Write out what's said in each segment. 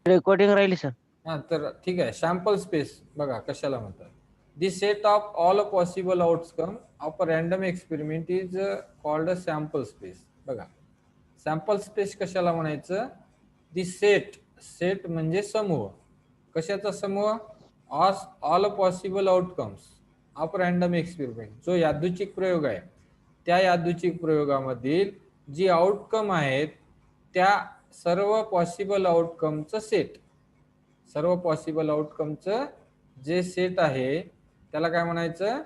Recording राहिली sir. हा तर ठीक आहे. सॅम्पल स्पेस बघा कशाला म्हणतात. The set of all possible outcome of a random experiment is called a sample space. बघा सॅम्पल स्पेस कशाला म्हणायचं. दी सेट, सेट म्हणजे समूह. कशाचा समूह. All possible outcomes of random experiment. जो यादृच्छिक प्रयोग आहे त्या यादृच्छिक प्रयोगामधील जी आउटकम आहेत त्या सर्व पॉसिबल आउटकमचं सेट. सर्व पॉसिबल आउटकमचं जे सेट आहे त्याला काय म्हणायचं.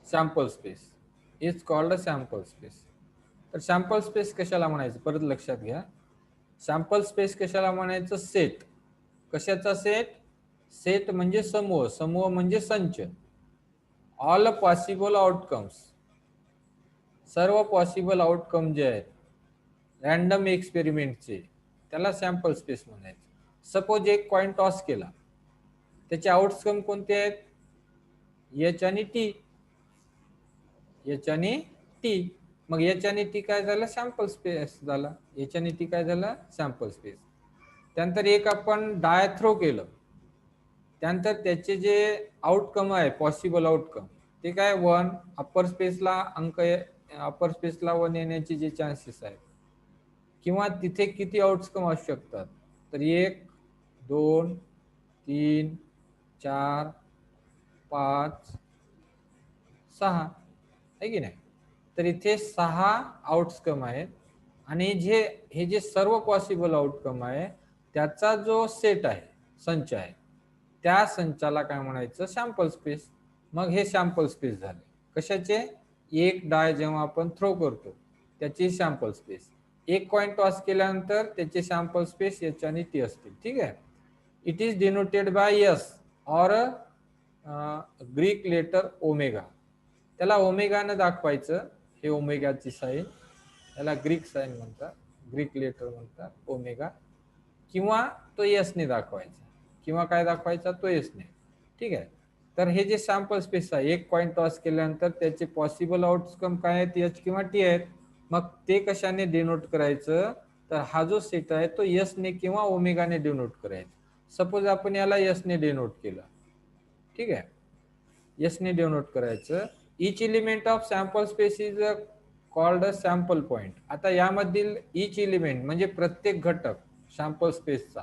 Sample space is called a sample space. तर सॅम्पल स्पेस कशाला म्हणायचं परत लक्षात घ्या. सॅम्पल स्पेस कशाला म्हणायचं. सेट. कशाचा सेट. सेट म्हणजे समूह, समूह म्हणजे संच. ऑल पॉसिबल आउटकम्स, सर्व पॉसिबल आउटकम जे आहेत रॅन्डम एक्सपेरिमेंटचे त्याला सॅम्पल स्पेस म्हणायचं. सपोज एक कॉइन टॉस केला, त्याचे आउटकम कोणते आहेत. एच आणि टी. एच आणि टी. मग एच आणि टी काय झालं. सॅम्पल स्पेस झाला. एच आणि टी काय झालं. Sample space. त्यानंतर एक आपण डाय थ्रो केलं, त्यानंतर त्याचे जे आउटकम आहे पॉसिबल आउटकम ते काय 1. अप्पर स्पेसला अंक, अप्पर स्पेसला 1 येण्याचे जे चान्सेस आहेत किंवा तिथे किती आउटकम असू शकतात. तर 1, 2, 3, 4, 5, 6 आहे की नाही. तर इथे 6 आउटकम आहेत आणि हे जे सर्व पॉसिबल आउटकम आहे त्याचा जो सेट आहे, संच आहे, त्या संचाला काय म्हणायचं. Sample space. मग हे सॅम्पल स्पेस झाले. कशाचे. एक डाय जेव्हा आपण थ्रो करतो त्याची सॅम्पल स्पेस. एक कॉइन टॉस केल्यानंतर त्याचे सॅम्पल स्पेस एच आणि टी असतील. ठीक आहे. It is denoted by S और ग्रीक लेटर ओमेगा. त्याला ओमेगानं दाखवायचं. हे ओमेगाची साईन, याला ग्रीक साईन म्हणतात, ग्रीक लेटर म्हणतात ओमेगा. किंवा तो एसने दाखवायचा, किंवा काय दाखवायचा तो एसने. ठीक आहे. तर हे जे सॅम्पल स्पेस आहे एक कॉइन टॉस केल्यानंतर त्याचे पॉसिबल आउटकम काय आहेत. एच किंवा टी आहेत. मग ते कशाने डिनोट करायचं. तर हा जो सेट आहे तो एसने किंवा ओमेगाने डिनोट करायचा. सपोज आपण याला एसने डिनोट केलं. ठीक आहे. एसने डिनोट करायचं. Each element of sample space is called a sample point. आता यामधील इच एलिमेंट म्हणजे प्रत्येक घटक सॅम्पल स्पेसचा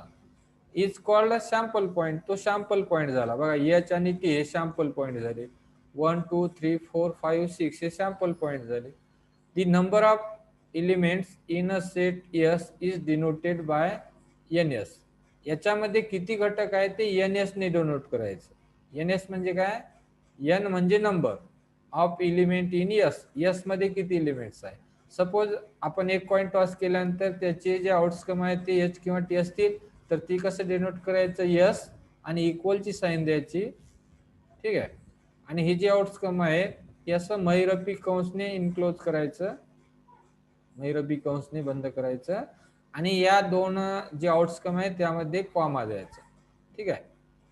is called a sample point. तो सॅम्पल पॉइंट झाला. बघा एच आणि टी हे सॅम्पल पॉइंट झाले. 1, 2, 3, 4, 5, 6 हे सॅम्पल पॉइंट झाले. The number of elements in a set S is denoted by N S. याच्यामध्ये किती घटक आहेत ते एन एस ने डिनोट करायचं. एन एस म्हणजे काय. एन म्हणजे number of element in S. S मध्ये किती एलिमेंट्स आहे. सपोज आपण एक कॉइन टॉस केल्यानंतर त्याचे जे आउटकम आहेत ते एच किंवा टी असतील तर ती कसं डिनोट करायचं. यस आणि इक्वलची साईन द्यायची. ठीक आहे. आणि हे जे आउटकम आहे ते असं महिरपी कंसने इन्क्लोज करायचं, महिरपी कंसने बंद करायचं आणि या दोन जे आउटकम आहे त्यामध्ये कॉमा द्यायचा. ठीक आहे.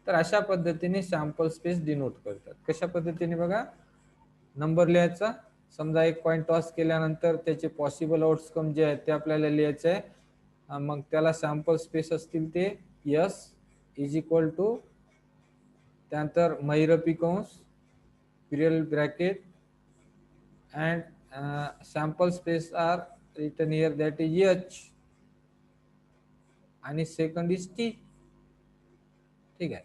तर अशा पद्धतीने सॅम्पल स्पेस डिनोट करतात. कशा पद्धतीने बघा. नंबर लिहायचा. समजा एक कॉइन टॉस केल्यानंतर त्याचे पॉसिबल आउटकम जे आहेत ते आपल्याला लिहायचे आहे. मग त्याला सॅम्पल स्पेस असतील ते यस इज इक्वल टू त्यानंतर महिरपी कंस पिरियल bracket and sample space are written here that is H आणि सेकंड इज टी. ठीक आहे.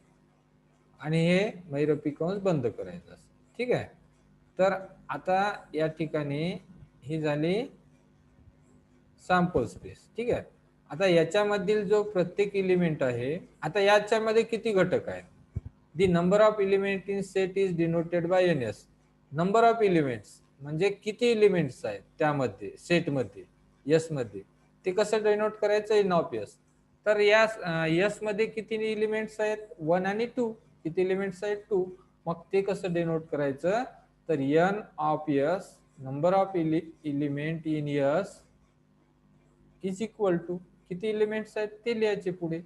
आणि हे महिरपी कंस बंद करायचं असतं. ठीक आहे. तर आता या ठिकाणी ही झाली सॅम्पल स्पेस. ठीक आहे. आता याच्यामधील जो प्रत्येक एलिमेंट आहे, आता याच्यामध्ये किती घटक आहेत. The number of element in set is denoted by N S. Number of elements म्हणजे किती एलिमेंट्स आहेत त्यामध्ये सेटमध्ये एस मध्ये ते कसं डिनोट करायचं. In of S. तर या एस मध्ये किती एलिमेंट्स आहेत 1 आणि 2. किती एलिमेंट्स आहेत 2. मग ते कसं डिनोट करायचं. तर N of S number of element in S is equal to किती एलिमेंट्स आहेत ते लिहायचे पुढे.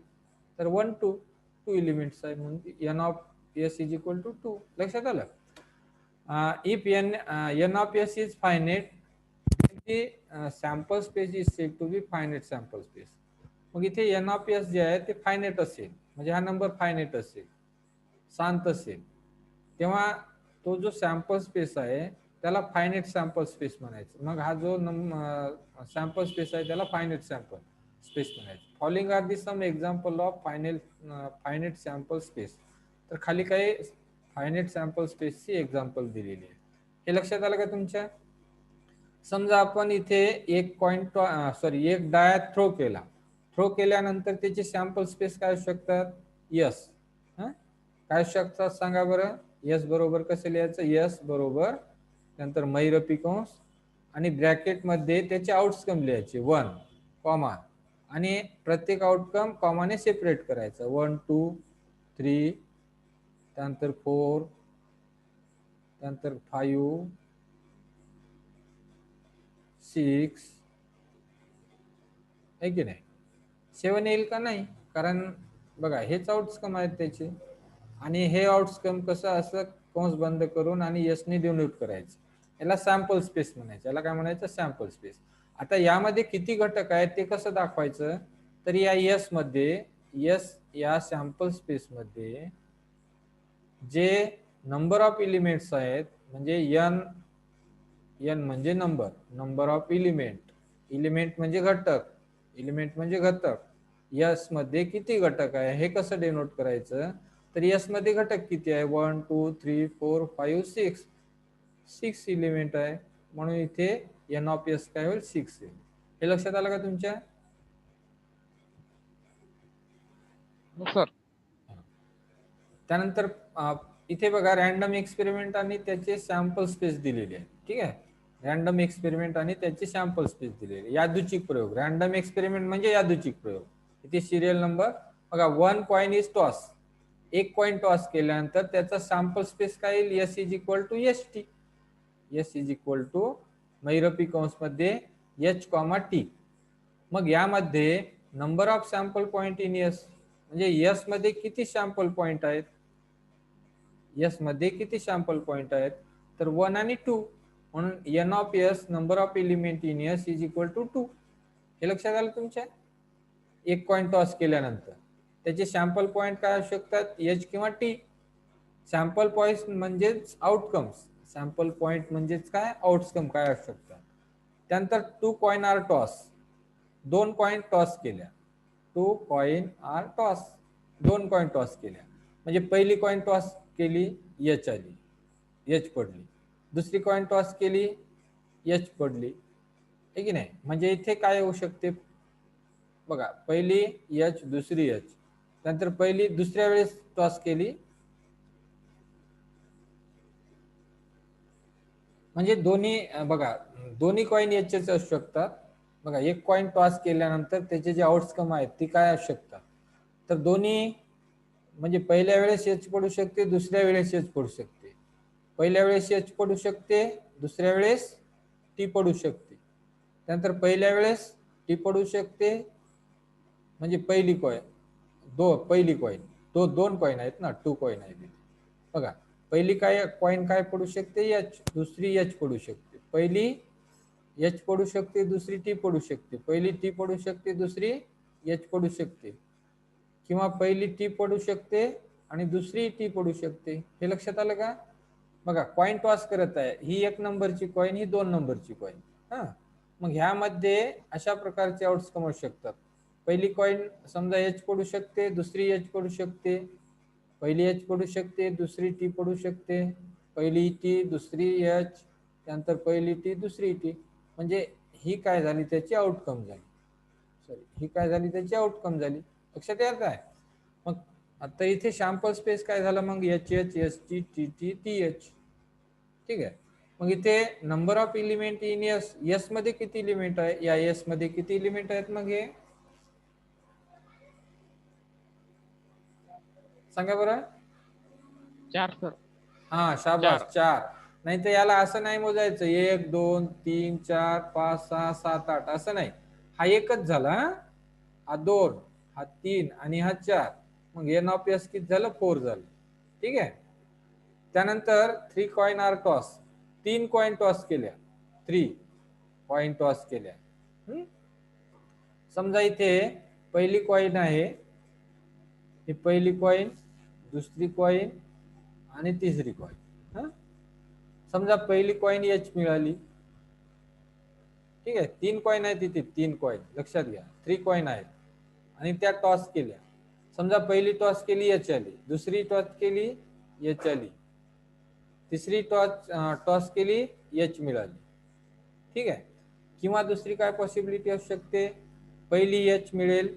तर 1, 2 एलिमेंट्स आहेत म्हणून N of S is equal to 2. लक्षात आलं. If N of S is finite, sample space is said to be finite sample space. मग मग इथे एन ऑफ एस जे आहे ते फायनेट असेल, म्हणजे हा नंबर फायनेट असेल, शांत असेल, तेव्हा तो जो सॅम्पल स्पेस आहे त्याला फायनेट सॅम्पल स्पेस म्हणायचं. मग हा जो सॅम्पल स्पेस आहे त्याला फायनेट सॅम्पल स्पेस म्हणायचं. Following are the some example of finite sample space. तर खाली काही फायनेट सॅम्पल स्पेसची एक्झाम्पल दिलेली आहे. हे लक्षात आलं का तुमच्या? समजा आपण इथे एक डाय थ्रो केला. थ्रो केल्यानंतर त्याची सॅम्पल स्पेस काय असू शकतात? यस. काय असू शकतात सांगा बरं? यस बरोबर कसं लिहायचं? यस बरोबर नंतर मैरपी कंस आणि ब्रॅकेट मध्ये त्याचे आउटकम लिहायचे 1 कॉमा आणि प्रत्येक आउटकम कॉमाने सेपरेट करायचं. 1 2 3 त्यानंतर 4 त्यानंतर 5 6 आहे की नाही? 7 येईल का? नाही, कारण बघा हेच आउटकम आहेत त्याचे आणि हे आउटकम कसं असं कंस बंद करून आणि यसने डिनोट करायचं. याला सॅम्पल स्पेस म्हणायचं. याला काय म्हणायचं? Sample space. आता यामध्ये किती घटक आहेत ते कसं दाखवायचं? तर या यस मध्ये, यस या सॅम्पल स्पेस मध्ये जे नंबर ऑफ एलिमेंट्स आहेत, म्हणजे एन, एन म्हणजे नंबर ऑफ एलिमेंट, एलिमेंट म्हणजे घटक, एलिमेंट म्हणजे घटक. यस मध्ये किती घटक आहे हे कसं डिनोट करायचं? तर यस मध्ये घटक किती आहे? 1 2 3 4 5 6, 6 एलिमेंट आहे, म्हणून इथे एन ऑफ एस काय होईल? 6 येईल. हे लक्षात आलं का तुमच्या? सर. त्यानंतर इथे बघा रॅन्डम एक्सपेरिमेंट आणि त्याचे सॅम्पल स्पेस दिलेली आहे. ठीक आहे, रॅन्डम एक्सपेरिमेंट आणि त्याचे सॅम्पल स्पेस दिलेले. यादृच्छिक प्रयोग, रॅन्डम एक्सपेरिमेंट म्हणजे यादृच्छिक प्रयोग. इथे सिरियल नंबर बघा, 1 कॉइन इज टॉस, एक कॉइन टॉस केल्यानंतर त्याचा सॅम्पल स्पेस काय येईल? S is equal to S T. S is equal to मैरपी कंस मध्ये एच कॉमा टी. मग यामध्ये number of sample point in S, म्हणजे एस मध्ये किती सॅम्पल पॉइंट आहेत? एस मध्ये किती सॅम्पल पॉइंट आहेत? तर 1 आणि 2, म्हणून N of S number of element in S is equal to 2. हे लक्षात आलं तुमच्या? एक कॉइन टॉस केल्यानंतर त्याचे सॅम्पल पॉइंट काय असू शकतात? एच किंवा टी. सॅम्पल पॉइंट म्हणजेच आउटकम्स, सॅम्पल पॉइंट म्हणजेच काय? आउटकम काय असू शकतात. त्यानंतर 2 coin are toss, 2 coin toss केल्या, 2 coin are toss, 2 coin toss केल्या, म्हणजे पहिली कॉइन टॉस केली एच आली, एच पडली. दुसरी कॉइन टॉस केली एच पडली, आहे की नाही? म्हणजे इथे काय होऊ शकते बघा, पहिली एच दुसरी एच, नंतर पहिली दुसऱ्या वेळेस टॉस केली, म्हणजे दोन्ही बघा दोन्ही कॉइन एचचे असू शकतात. बघा एक कॉइन टॉस केल्यानंतर त्याचे जे आउटकम आहेत ती काय असू शकतात? तर दोन्ही, म्हणजे पहिल्या वेळेस एच पडू शकते, दुसऱ्या वेळेस एच पडू शकते. पहिल्या वेळेस एच पडू शकते, दुसऱ्या वेळेस टी पडू शकते. त्यानंतर पहिल्या वेळेस टी पडू शकते, म्हणजे पहिली कॉइन, पहिली कॉइन, दोन कॉइन आहेत ना, 2 कॉइन आहेत. बघा पहिली काय कॉइन काय पडू शकते? एच, दुसरी एच पडू शकते. पहिली एच पडू शकते, दुसरी टी पडू शकते. पहिली टी पडू शकते, दुसरी एच पडू शकते, किंवा पहिली टी पडू शकते आणि दुसरी टी पडू शकते. हे लक्षात आलं का? बघा कॉइन टॉस करत आहे, ही 1 नंबरची कॉइन, ही 2 नंबरची कॉइन. हा, मग ह्यामध्ये अशा प्रकारचे आउटकम असू शकतात. पहिली कॉइन समजा एच पडू शकते, दुसरी एच पडू शकते, पहिली एच पडू शकते, दुसरी टी पडू शकते, पहिली टी दुसरी एच, त्यानंतर पहिली टी दुसरी टी, म्हणजे ही काय झाली? त्याची आउटकम झाली. सॉरी, ही काय झाली? त्याची आउटकम झाली. लक्षात येत आहे? मग आता इथे सॅम्पल स्पेस काय झालं? मग H H S T T T T H. ठीक आहे, मग इथे number of element in S, S मध्ये किती एलिमेंट आहे? या एस मध्ये किती एलिमेंट आहेत? मग हे सांगा बरं. 4 सर. हा शाबास, 4. नाही तर याला असं नाही मोजायचं 1 2 3 4 5 6 7 8 असं नाही. हा एकच झाला, हा 2, हा 3 आणि हा 4. मग एन ऑफ एस किती झालं? 4 झालं. ठीक आहे, त्यानंतर 3 coin are toss, 3 coin toss केल्या, 3 कॉइन टॉस केल्या. समजा इथे पहिली कॉइन आहे, ही पहिली कॉइन, दुसरी कॉइन आणि तिसरी कॉइन. हा, समजा पहिली कॉइन एच मिळाली. ठीक आहे, 3 कॉइन आहेत तिथे, 3 कॉइन लक्षात घ्या, 3 कॉइन आहेत आणि त्या टॉस केल्या. समजा पहिली टॉस केली एच आली, दुसरी टॉस केली एच आली, तिसरी टॉस केली एच मिळाली. ठीक आहे, किंवा दुसरी काय पॉसिबिलिटी असू शकते, पहिली एच मिळेल,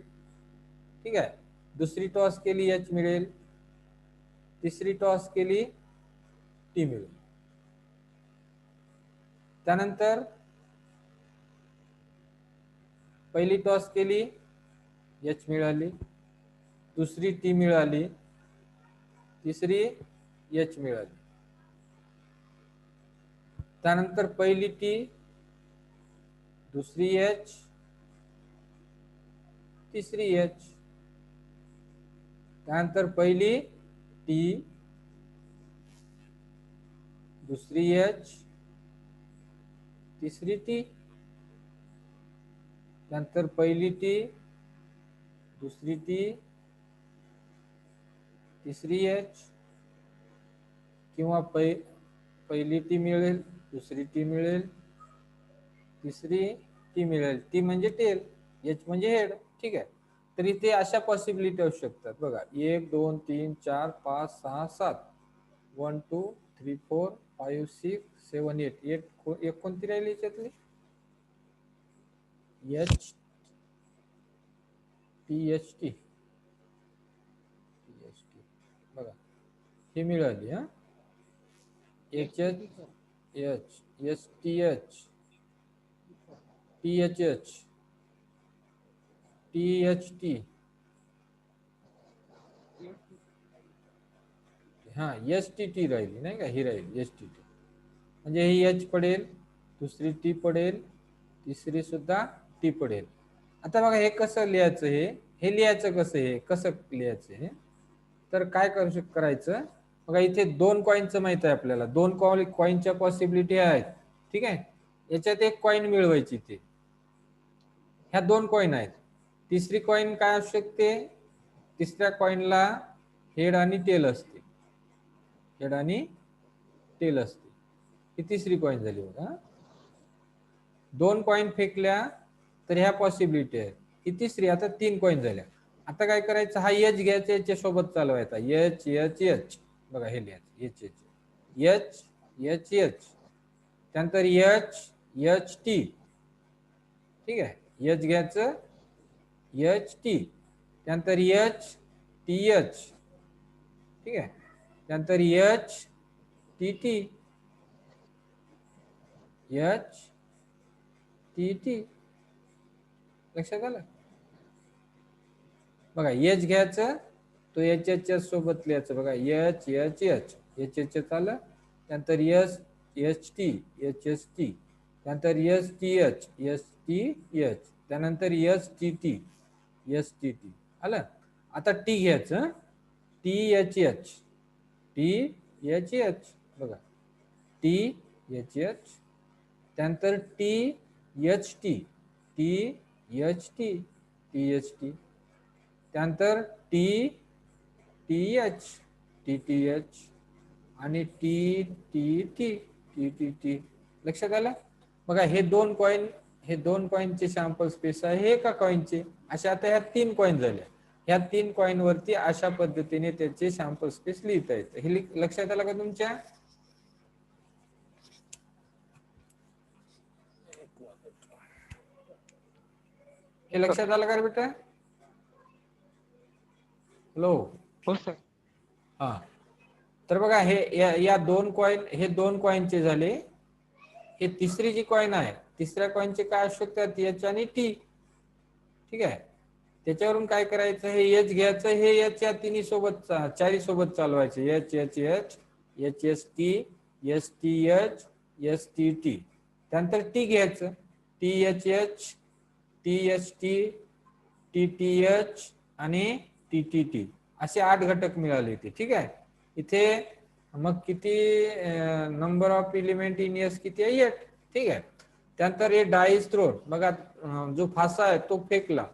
ठीक आहे, दुसरी टॉस केली एच मिळेल, तिसरी टॉस केली टी मिळेल. त्यानंतर पहिली टॉस केली एच मिळाली, दुसरी टी मिळाली, तिसरी एच मिळाली. त्यानंतर पहिली टी, दुसरी एच, तिसरी एच. त्यानंतर पहिली टी, दुसरी एच, तिसरी टी. त्यानंतर पहिली टी, दुसरी टी, तिसरी एच, किंवा पहिली टी मिळेल, दुसरी टी मिळेल, तिसरी टी मिळेल. टी म्हणजे टेल, एच म्हणजे हेड. ठीक आहे, तर इथे अशा पॉसिबिलिटी असू शकतात बघा, 1 2 3 4 5 6 7, 1 2 3 4 5 6 7 8. एक कोणती राहिली याच्यातली, एच टी एच टी. बघा ही मिळाली. हा, H H H, H T H, T H H, T H T. हा, एच टी टी राहिली नाही का, ही राहिली एच टी टी. म्हणजे ही एच पडेल, दुसरी टी पडेल, तिसरी सुद्धा टी पडेल. आता बघा हे कसं लिहायचं, हे लिहायचं कसं, हे कसं लिहायचं हे, तर काय करायचं बघा, इथे 2 कॉइनचं माहित आहे आपल्याला, 2 कॉइनच्या पॉसिबिलिटी आहेत. ठीक आहे, याच्यात एक कॉइन मिळवायची, ते ह्या 2 कॉइन आहेत. तिसरी कॉइन काय असू शकते, तिसऱ्या कॉइनला हेड आणि टेल असते, हेड आणि टेल असते. ही तिसरी कॉइन झाली बघा. 2 कॉइन फेकल्या तर ह्या पॉसिबिलिटी आहेत. ही तिसरी, आता 3 कॉइन झाल्या. आता काय करायचं, हा एच घ्यायचा, याच्या सोबत चालवायचा, एच एच एच. बघा हे लिहायचं, H H H H H. त्यानंतर एच एच टी. ठीक आहे, एच घ्यायचं, एच टी. त्यानंतर एच टी एच. ठीक आहे, त्यानंतर H T T, H T T. लक्षात आलं. बघा एच घ्यायचं, तो एच एच सोबत लिहायचं. बघा H H H, H H आलं. त्यानंतर S H T, H H T. त्यानंतर S T H, S T H. त्यानंतर S T T, S T T. आलं. आता टी घ्यायचं, T H H, T H H. बघा टी एच एच. त्यानंतर T H T, T H T, T H T. त्यानंतर T T H, T T H आणि T T T, T T T. लक्षात आलं. बघा हे 2 coin, हे 2 कॉइनचे sample space आहे, हे एका कॉइनचे. अशा आता ह्या 3 कॉइन झाल्या. ह्या 3 कॉइन वरती अशा पद्धतीने त्याचे सॅम्पल स्पेस लिहिता येतं. हे लक्षात आलं का तुमच्या. हे लक्षात आलं का रे बेटा. हॅलो. हो सर. हा, तर बघा हे या 2 कॉइन, हे 2 कॉइनचे झाले. हे तिसरी जी कॉइन आहे, तिसऱ्या कॉइनचे काय असू शकतात, एच आणि टी. ठीक आहे, त्याच्यावरून काय करायचं, हे एच घ्यायचं, हे एच या तिन्ही सोबत, चारी सोबत चालवायचे, H H H, H S T, S T H, S T T. त्यानंतर टी घ्यायचं, T H H, T H T, T T H आणि टी टी टी. असे 8 घटक मिळाले इथे. ठीक आहे, इथे मग किती number of element in S किती आहे, 8. ठीक आहे, त्यानंतर हे डाईस थ्रोन, बघा जो फासा आहे तो फेकला,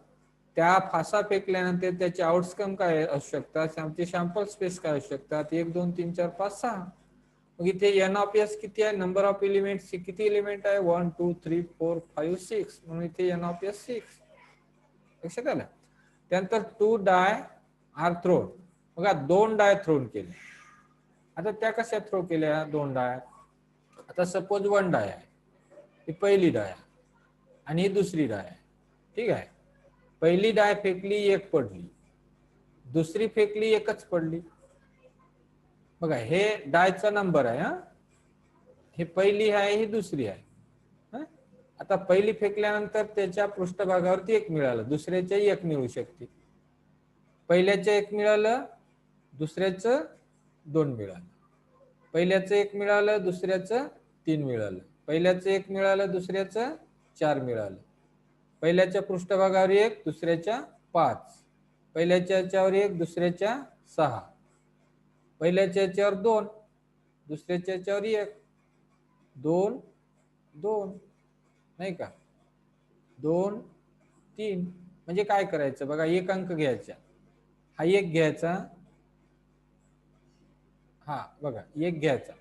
त्या फासा फेकल्यानंतर त्याचे आउटकम काय असू शकतात, त्याचे सॅम्पल स्पेस काय असू शकतात, 1 2 3 4 5 6. मग इथे एन ऑफ एस किती आहे, नंबर ऑफ एलिमेंट किती एलिमेंट आहे, 1 2 3 4 5 6, म्हणून इथे एन ऑफ एस 6. लक्षात आलं. त्यानंतर 2 डाय आर थ्रोन. बघा 2 डाय थ्रोन केले. आता त्या कशा थ्रो केल्या 2 डाय. आता सपोज 1 डाय आहे, ही पहिली डाय आहे आणि ही दुसरी डाय आहे. ठीक आहे. पहिली डाय फेकली 1 पडली, दुसरी फेकली 1च पडली. बघा हे डायचा नंबर आहे. हा, ही पहिली आहे, ही दुसरी आहे. आता पहिली फेकल्यानंतर त्याच्या पृष्ठभागावरती 1 मिळालं, दुसऱ्याच्या 1 मिळू शकते. पहिल्याच्या 1 मिळालं, दुसऱ्याचं 2 मिळालं. पहिल्याचं 1 मिळालं, दुसऱ्याचं 3 मिळालं. पहिल्याचं 1 मिळालं, दुसऱ्याचं 4 मिळालं. पहिल्याच्या पृष्ठभागावर 1, दुसऱ्याच्या 5. पहिल्याच्या याच्यावर 1, दुसऱ्याच्या 6. पहिल्याच्या याच्यावर 2, दुसऱ्याच्या याच्यावर 1, 2 2, नाही का, 2 3. म्हणजे काय करायचं बघा, 1 अंक घ्यायचा, हा 1 घ्यायचा, हा बघा 1 घ्यायचा.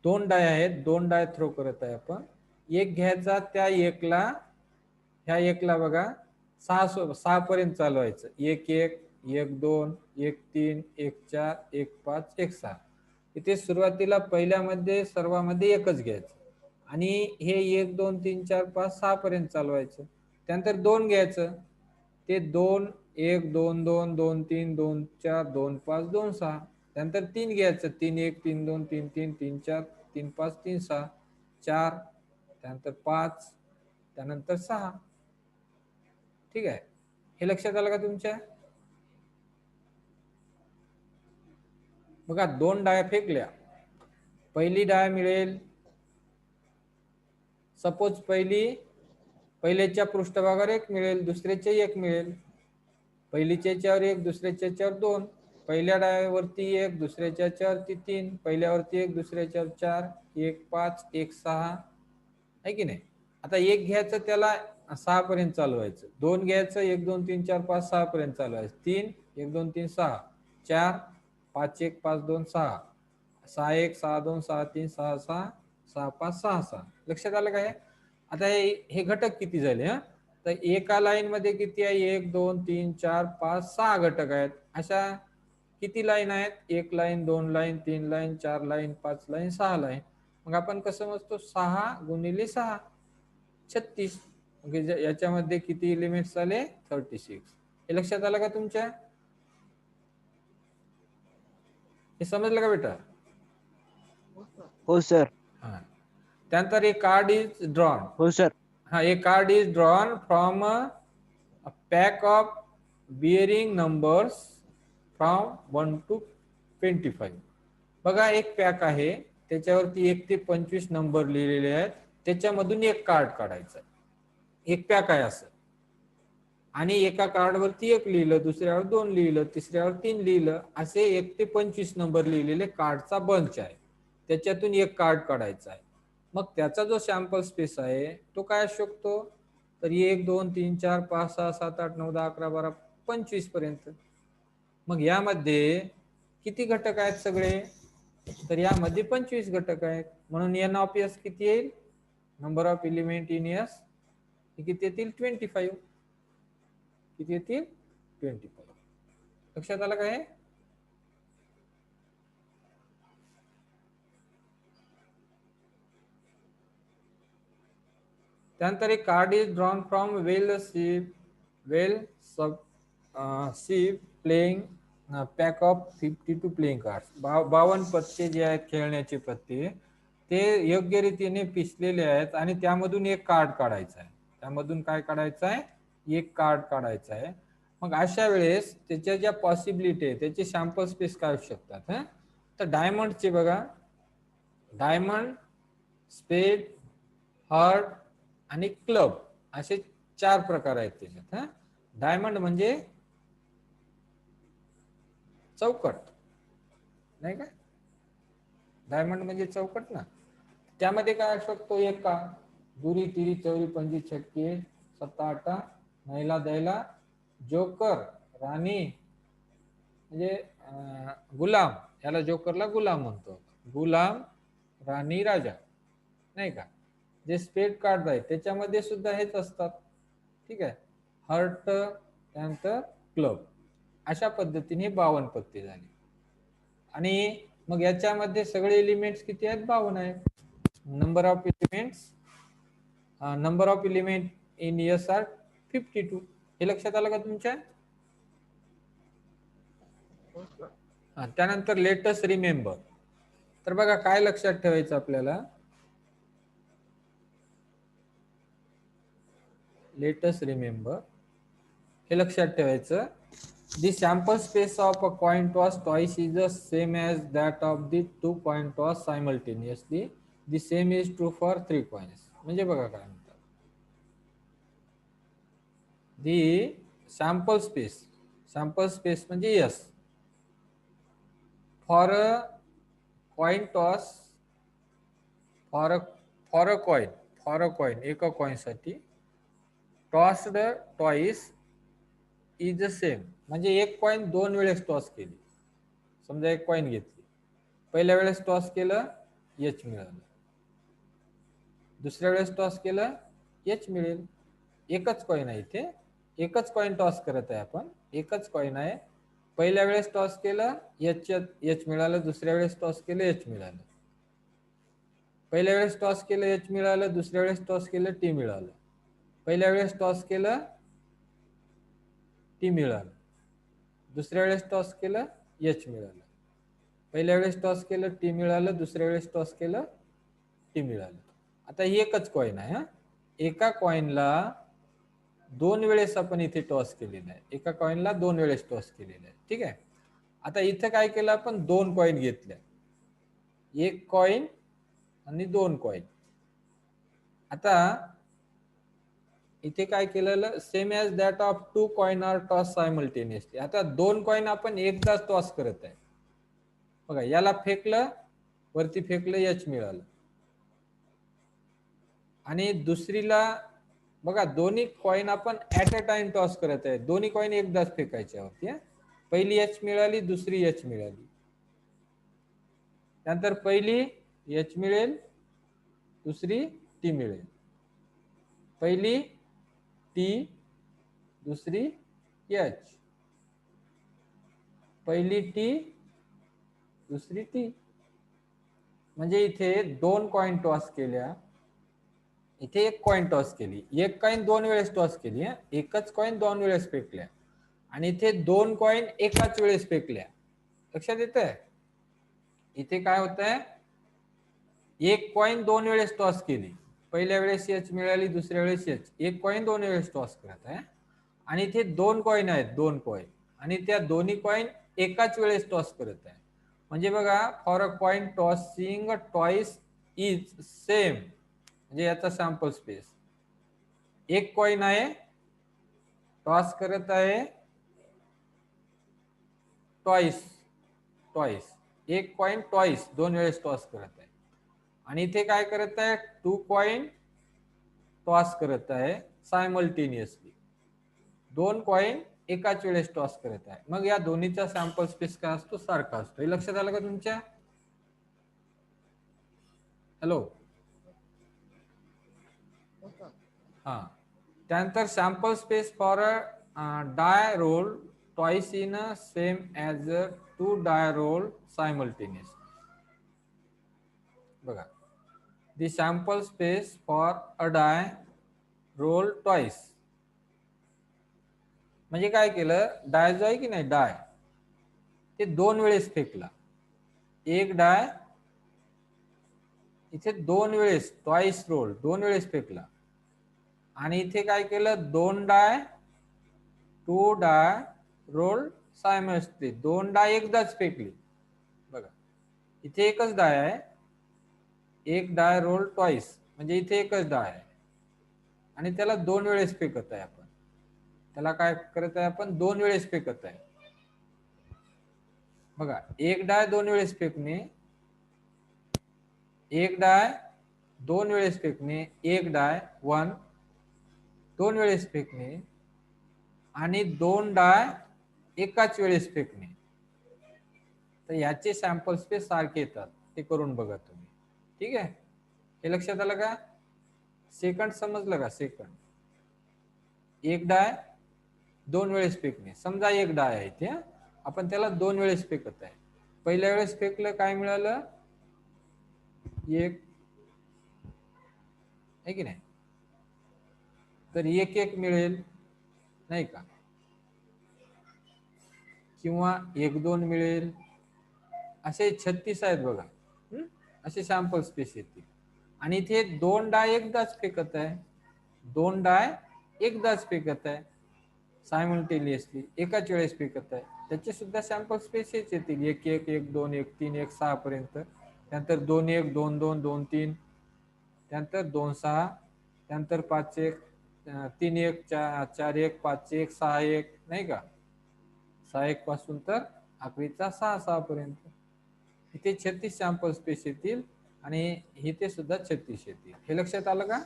2 डाय आहेत, 2 डाय थ्रो करत आहे आपण. 1 घ्यायचा, त्या 1ला, ह्या 1ला बघा 6 पर्यंत चालवायचं. 1 1 1 2 1 3 1 4 1 5 1 6. इथे सुरुवातीला पहिल्यामध्ये सर्वांमध्ये 1च घ्यायचं आणि हे 1 2 3 4 5 6 पर्यंत चालवायचं. त्यानंतर 2 घ्यायचं, ते 2 1 2 2 2 3 2 4 2 5 2 6. त्यानंतर 3 घ्यायचं, 3 1 3 2 3 3 3 4 3 5 3 6 4, त्यानंतर 5, त्यानंतर 6. ठीक आहे. हे लक्षात आलं का तुमच्या. बघा 2 डाय फेकल्या, पहिली डाय मिळेल, सपोज पहिल्याच्या पृष्ठभागावर 1 मिळेल, दुसऱ्याच्या 1 मिळेल. पहिलीच्या याच्यावर 1, दुसऱ्याच्या याच्यावर 2. पहिल्या डायवरती 1, दुसऱ्याच्या याच्यावरती 3. पहिल्यावरती 1, दुसऱ्याच्या 4 1 5 1 6, आहे की नाही. आता 1 घ्यायचं, त्याला 6 पर्यंत चालवायचं. 2 घ्यायचं, 1 2 3 4 5 6 पर्यंत चालवायचं. 3 1 2 3 6 4 5 1 5 2 6 6 1 6 2 6 3 6 6 6 5 6 6. लक्षात आलं काय. आता हे घटक किती झाले. हा, तर एका लाईन मध्ये किती आहे, 1 2 3 4 5 6 घटक आहेत. अशा किती लाईन आहेत, 1 line 2 line 3 line 4 line 5 line 6 line. मग आपण कसं मोजतो, 6 गुणिले 6 36. म्हणजे याच्यामध्ये किती एलिमेंट्स आले, 36. हे लक्षात आलं का तुमच्या. हे समजलं का बेटा. हो सर. हा, त्यानंतर एक कार्ड इज ड्रॉन. हो सर. हा, a card is drawn from a pack of bearing numbers from 1 to 25. बघा एक पॅक आहे, त्याच्यावरती 1 ते 25 नंबर लिहिलेले आहेत. त्याच्यामधून एक कार्ड काढायचं. एक पॅक आहे असं, आणि एका कार्डवरती 1 लिहिलं, दुसऱ्यावर 2 लिहिलं, तिसऱ्यावर 3 लिहिलं, असे 1 ते 25 नंबर लिहिलेले कार्डचा बंच आहे. त्याच्यातून एक कार्ड काढायचा आहे. मग त्याचा जो सॅम्पल स्पेस आहे तो काय असू शकतो, तर 1 2 3 4 5 6 7 8 9 10 11 12 25 पर्यंत. मग यामध्ये किती घटक आहेत सगळे, तर यामध्ये 25 घटक आहेत. म्हणून एन ऑफ एस किती येईल, number of element in S किती येतील, 25. किती येतील, 25. लक्षात आलं काय. त्यानंतर एक card is drawn from well see playing pack of 52 playing cards. 52 पत्ते जे आहेत खेळण्याचे पत्ते, ते योग्य रीतीने पिसलेले आहेत आणि त्यामधून एक कार्ड काढायचं आहे. त्यामधून काय काढायचं आहे, एक कार्ड काढायचं आहे. मग अशा वेळेस त्याच्या ज्या पॉसिबिलिटी आहे, त्याचे सॅम्पल स्पेस काय असू शकतात. तर डायमंडचे बघा, डायमंड, स्पेड, हार्ट आणि क्लब असे 4 प्रकार आहेत त्याच्यात. डायमंड म्हणजे चौकट, नाही का, डायमंड म्हणजे चौकट ना. त्यामध्ये काय असू शकतो, 1 का, दुरी तिरी चौरी पंजी छक्के सत्ता आटा नाहीला द्यायला जोकर राणी म्हणजे गुलाम, याला जोकरला गुलाम म्हणतो. गुलाम राणी राजा, नाही का. जे स्पेड कार्ड आहे त्याच्यामध्ये सुद्धा हेच असतात. ठीक आहे. हर्ट त्यानंतर क्लब, अशा पद्धतीने 52 पत्ते झाले. आणि मग याच्यामध्ये सगळे एलिमेंट्स किती आहेत? 52 आहेत. Number of element in S are 52. हे लक्षात आलं का तुमच्या? हो सर. त्यानंतर लेटस्ट रिमेंबर. तर बघा काय लक्षात ठेवायचं आपल्याला, लेटस्ट रिमेंबर हे लक्षात ठेवायचं. The sample space of a coin toss twice is the same as that of the 2 coin toss simultaneously. The same is true for 3 coins. म्हणजे बघा काय म्हणतात, the sample space म्हणजे yes for a coin toss for a coin एका coin साठी tossed twice is the same. म्हणजे एक coin 2 वेळेस टॉस केली. समजा एक कॉइन घेतली, पहिल्या वेळेस टॉस केलं एच मिळालं, दुसऱ्या वेळेस टॉस केलं एच मिळेल. एकच कॉइन आहे, इथे एकच कॉइन टॉस करत आहे आपण, एकच कॉइन आहे. पहिल्या वेळेस टॉस केलं एच मिळालं, दुसऱ्या वेळेस टॉस केलं एच मिळालं. पहिल्या वेळेस टॉस केलं एच मिळालं, दुसऱ्या वेळेस टॉस केलं टी मिळालं. पहिल्या वेळेस टॉस केलं टी मिळालं, दुसऱ्या वेळेस टॉस केलं एच मिळालं. पहिल्या वेळेस टॉस केलं टी मिळालं, दुसऱ्या वेळेस टॉस केलं टी मिळालं. आता ही एकच कॉइन आहे. एका कॉइनला 2 वेळेस आपण इथे टॉस केलेला आहे, एका कॉइनला 2 वेळेस टॉस केलेला आहे. ठीक आहे. आता इथे काय केलं आपण, 2 कॉइन घेतल्या, एक कॉइन आणि 2 कॉइन. आता इथे काय केलेलं, same as that of 2 coin are toss simultaneously. आता 2 कॉइन आपण एकदाच टॉस करत आहे. बघा, याला फेकलं, वरती फेकलं एच मिळालं, आणि दुसरीला बघा दोन्ही कॉइन आपण ऍट अ टाइम टॉस करत आहे. दोन्ही कॉइन एकदाच फेकायच्या वरती. पहिली एच मिळाली, दुसरी एच मिळाली, त्यानंतर पहिली एच मिळेल, दुसरी टी मिळेल. पहिली टी, दुसरी एच, पहिली टी, दुसरी टी. म्हणजे इथे 2 कॉइन टॉस केल्या, इथे एक कॉइन टॉस केली, एक कॉइन 2 वेळेस टॉस केली, एकच कॉइन 2 वेळेस फेकल्या, आणि इथे 2 कॉइन एकाच वेळेस फेकल्या. लक्षात येतंय? इथे काय होत आहे, एक कॉइन 2 वेळेस टॉस केली, पहिल्या वेळेस एच मिळाली, दुसऱ्या वेळेस एच. एक कॉइन 2 वेळेस टॉस करत आहे, आणि इथे 2 कॉइन आहेत, 2 कॉइन, आणि त्या दोन्ही कॉइन एकाच वेळेस टॉस करत आहे. म्हणजे बघा, for a coin tossing twice is same, म्हणजे याचा सॅम्पल स्पेस. एक कॉइन आहे, टॉस करत आहे ट्वाइस, एक कॉइन ट्वाइस 2 वेळेस टॉस करत आहे. आणि इथे काय करत आहे, 2 कॉइन टॉस करत आहे सायमल्टेनियसली, 2 कॉइन एकाच वेळेस टॉस करत आहे. मग या दोन्हीचा सॅम्पल स्पेस काय असतो, सारखा असतो. हे लक्षात आलं का तुमच्या? हॅलो. हा, त्यानंतर sample space for a die roll twice in same as 2 die roll simultaneous. बघा, the sample space for a die roll twice, म्हणजे काय केलं, डाय जो आहे की नाही, डाय ते 2 वेळेस फेकला. एक डाय इथे 2 वेळेस, ट्वाइस रोल 2 वेळेस फेकला, आणि इथे काय केलं, 2 डाय 2 डाय रोल सायमल्टेनियसली, 2 डाय एकदाच फेकली. बघा, इथे एकच डाय आहे, एक डाय रोल ट्वाइस, म्हणजे इथे एकच डाय आहे, आणि त्याला 2 वेळेस फेकत आहे आपण. त्याला काय करत आहे आपण, 2 वेळेस फेकत आहे. बघा, एक डाय 2 वेळेस फेकणे, एक डाय 2 वेळेस फेकणे, एक डाय 1, 2 वेळेस फेकणे आणि 2 डाय एकाच वेळेस फेकणे, तर याचे सॅम्पल स्पेस सारखे येतात. ते करून बघा तुम्ही. ठीक आहे, हे लक्षात आलं का? सेकंड समजलं का? सेकंड, एक डाय 2 वेळेस फेकणे. समजा एक डाय आहे ते, आपण त्याला 2 वेळेस फेकत आहे. पहिल्या वेळेस फेकलं काय मिळालं? 1 आहे की नाही? तर 1 मिळेल नाही का? किंवा 1-2 मिळेल. असे 36 आहेत बघा. असे सॅम्पल स्पेस येतील. आणि इथे 2 डाय एकदाच फेकत आहे, 2 डाय एकदाच फेकत आहे सायमल्टेनियसली, एकाच वेळेस फेकत आहे. त्याचे सुद्धा सॅम्पल स्पेस येतील. 1-1, 1-2, 1-3, 1-6 पर्यंत. त्यानंतर 2-1, 2-2, 2-3, त्यानंतर 2-6, त्यानंतर 5-1, 3-1, 4-1, 5-1, 6-1 नाही का? 6-1 पासून तर आखरीचा 6-6 पर्यंत. इथे 36 सॅम्पल स्पेस येतील आणि इथे सुद्धा 36 येतील. हे लक्षात आलं का?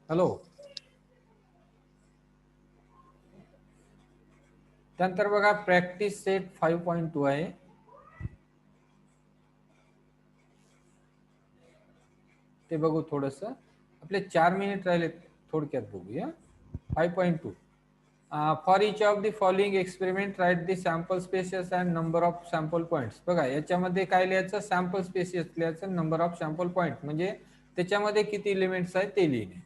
हॅलो. त्यानंतर बघा प्रॅक्टिस सेट 5.2 आहे. ते बघू थोडस. आपले 4 मिनिट राहिले, थोडक्यात बघूया. 5.2 for each of the following experiment write the sample spaces and number of sample points. बघा याच्यामध्ये काय लिहायचं? सॅम्पल स्पेसेस लिहायचं, नंबर ऑफ सॅम्पल पॉइंट म्हणजे त्याच्यामध्ये किती एलिमेंट्स आहेत ते लिहिणे.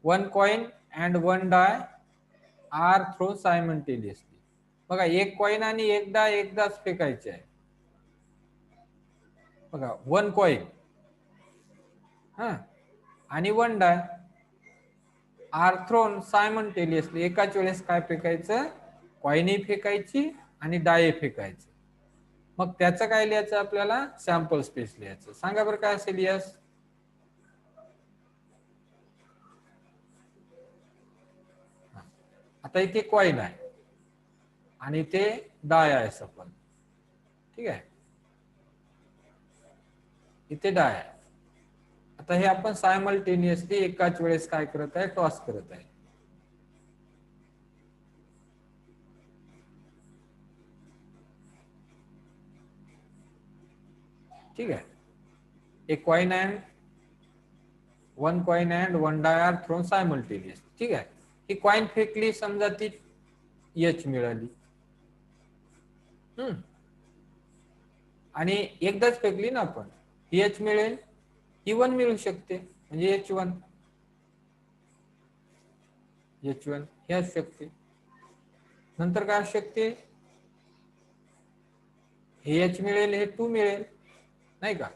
1 coin and 1 die are thrown simultaneously. बघा 1 कॉइन आणि 1 डाय एकदाच फेकायचे आहे. बघा 1 कॉइन आणि 1 डाय आर थ्रोन सायमल्टेनियसली. एकाच वेळेस काय फेकायचं? कॉइनही फेकायची आणि डाय फेकायचं. मग त्याचं काय लिहायचं आपल्याला? सॅम्पल स्पेस लिहायचं. सांगा बरं काय असेल? यस, आता इथे कॉइन आहे आणि इथे डाय आहे सफल. ठीक आहे, इथे डाय आहे. आता हे आपण सायमल्टेनियसली एकाच वेळेस काय करत आहे? टॉस करत आहे. ठीक आहे, एक coin and 1 coin and 1 die are thrown simultaneous. ठीक आहे, ही कॉइन फेकली, समजा ती एच मिळाली. आणि एकदाच फेकली ना आपण, ही एच मिळेल, ही 1 मिळू शकते म्हणजे H1 हे असू शकते. नंतर काय असू शकते? हे H मिळेल, हे 2 मिळेल नाही का?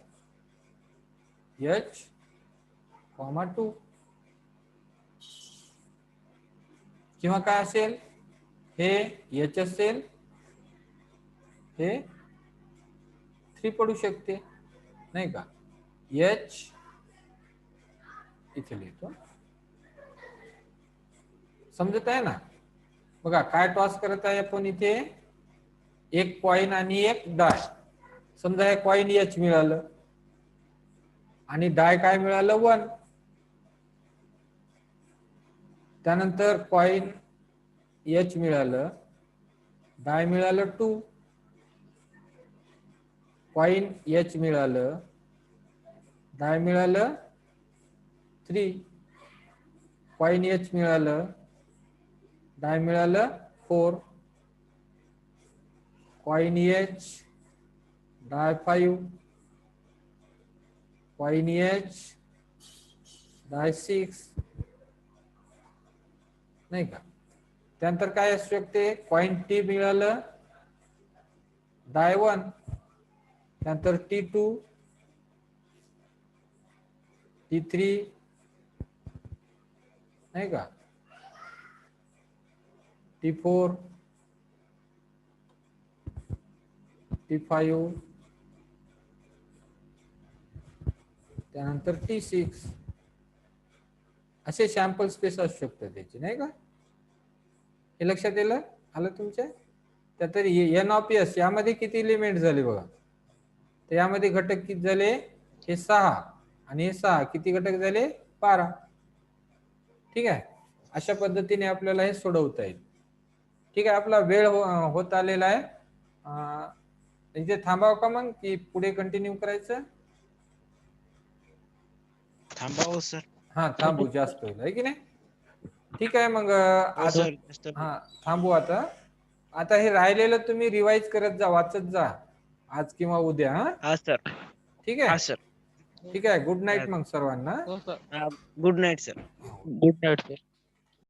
H, 2. किंवा काय असेल? हे H असेल, हे 3 पडू शकते नाही का? H इथे लिहितो, समजत आहे ना? बघा काय टॉस करत आहे आपण इथे? 1 कॉइन आणि 1 डाय. समजा हे कॉइन H मिळालं आणि डाय काय मिळालं? 1. त्यानंतर कॉइन H मिळालं, डाय मिळालं 2. कॉइन H मिळालं, डाय मिळालं 3. कॉइन H मिळालं, डाय मिळालं 4. कॉइन H, डाय 5. कॉइन H, डाय 6 नाही का? त्यानंतर काय असू शकते? कॉइन T मिळालं, डाय 1. त्यानंतर T2, T3 नाही का? T4, T5, त्यानंतर T6. असे सॅम्पल स्पेस असू शकतात त्याची नाही का? हे लक्षात आलं तुमच्या? त्यात एन ऑफ एस यामध्ये किती एलिमेंट झाले बघा? तर यामध्ये घटक किती झाले? हे 6. आणि हे 6 किती घटक झाले 12. ठीक आहे, अशा पद्धतीने आपल्याला हे सोडवता येईल. ठीक आहे, आपला वेळ होत आलेला आहे. इथे थांबाव का मग की पुढे कंटिन्यू करायचं? थांबावं सर. हा थांबू, जास्त होईल आहे की नाही. ठीक आहे मग हो आता सर. हा थांबू आता. आता हे राहिलेलं तुम्ही रिवाइज करत जा, वाचत जा आज किंवा उद्या. हा सर. ठीक हा आहे, सर. ठीक आहे. गुड नाईट मग सर्वांना. हो sir. Good night sir. Good night sir.